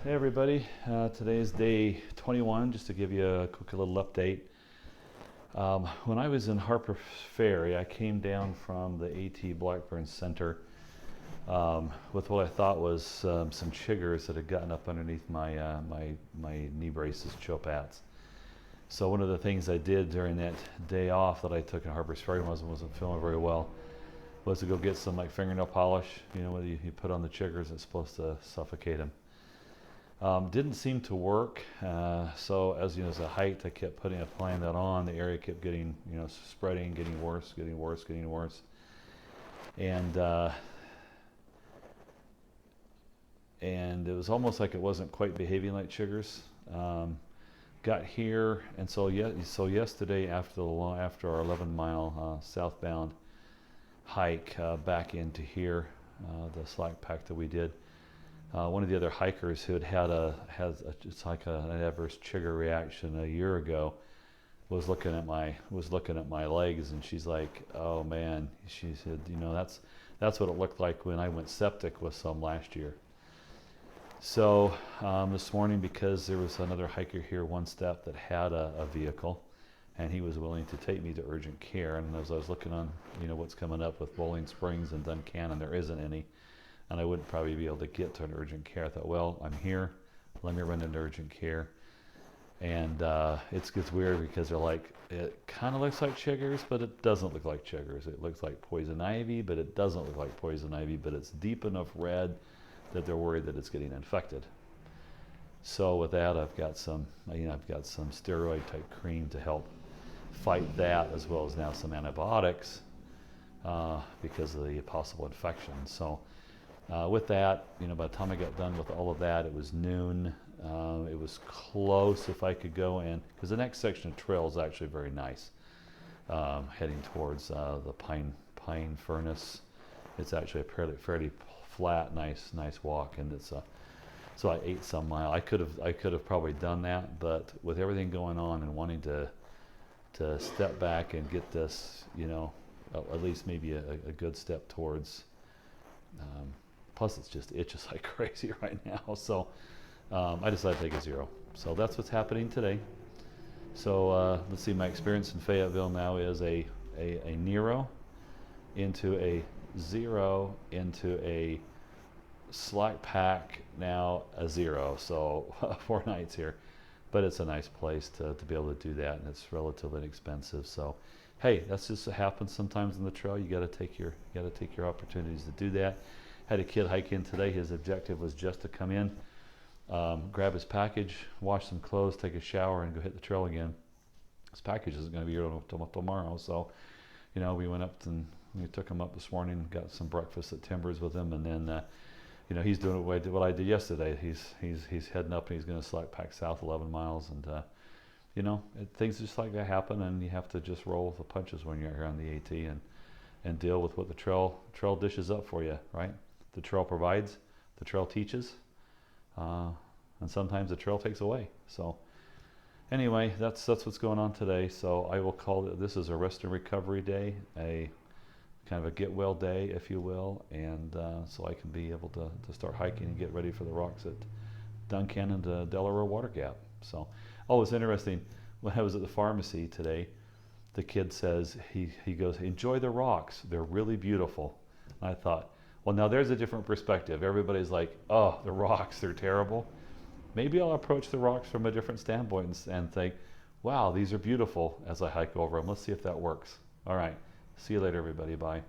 Hey everybody, today is day 21. Just to give you a quick little update. When I was in Harper Ferry, I came down from the AT Blackburn Center with what I thought was some chiggers that had gotten up underneath my knee braces, choke pads. So one of the things I did during that day off that I took in Harper's Ferry when I wasn't feeling very well was to go get some like fingernail polish. You know, what you put on the chiggers, it's supposed to suffocate them. Didn't seem to work, so as you know, as I hiked, I kept applying that on. The area kept getting, spreading, getting worse, and it was almost like it wasn't quite behaving like chiggers. Got here, and so yesterday after our 11-mile southbound hike back into here, the slack pack that we did. One of the other hikers who it's like an adverse chigger reaction a year ago was looking at my legs, and she's like, "Oh man," she said, that's what it looked like when I went septic with some last year." So this morning, because there was another hiker here one step that had a vehicle, and he was willing to take me to urgent care, and as I was looking on what's coming up with Bowling Springs and Duncannon, there isn't any. And I wouldn't probably be able to get to an urgent care. I thought, well, I'm here, let me run into urgent care. And it's weird because they're like, it kind of looks like chiggers, but it doesn't look like chiggers. It looks like poison ivy, but it doesn't look like poison ivy, but it's deep enough red that they're worried that it's getting infected. So with that, I've got some steroid type cream to help fight that, as well as now some antibiotics because of the possible infection. So with that, by the time I got done with all of that, it was noon. It was close if I could go in, because the next section of trail is actually very nice, heading towards the pine furnace. It's actually a fairly flat, nice walk, and it's so I ate some mile. I could have probably done that, but with everything going on and wanting to step back and get this, at least maybe a good step towards. Plus, it itches like crazy right now. So I decided to take a 0. So that's what's happening today. So let's see, my experience in Fayetteville now is a Nero into a 0 into a slack pack, now a 0. So 4 nights here. But it's a nice place to be able to do that, and it's relatively inexpensive. So hey, that's just what happens sometimes in the trail. You got to take your opportunities to do that. Had a kid hike in today. His objective was just to come in, grab his package, wash some clothes, take a shower, and go hit the trail again. His package isn't going to be here until tomorrow. So, we went up and we took him up this morning, got some breakfast at Timbers with him, and then, he's doing what I did yesterday. He's heading up, and he's going to slack pack south 11 miles, and things just like that happen, and you have to just roll with the punches when you're here on the AT and deal with what the trail dishes up for you, right? The trail provides, the trail teaches, and sometimes the trail takes away. So anyway, that's what's going on today. So I will call it, this is a rest and recovery day, a kind of a get well day, if you will, and so I can be able to start hiking and get ready for the rocks at Duncannon to Delaware Water Gap. So, it's interesting. When I was at the pharmacy today, the kid says, he goes, "Enjoy the rocks, they're really beautiful." And I thought, well, now there's a different perspective. Everybody's like, "Oh, the rocks, they're terrible." Maybe I'll approach the rocks from a different standpoint and think, "Wow, these are beautiful," as I hike over them. Let's see if that works. All right. See you later, everybody. Bye.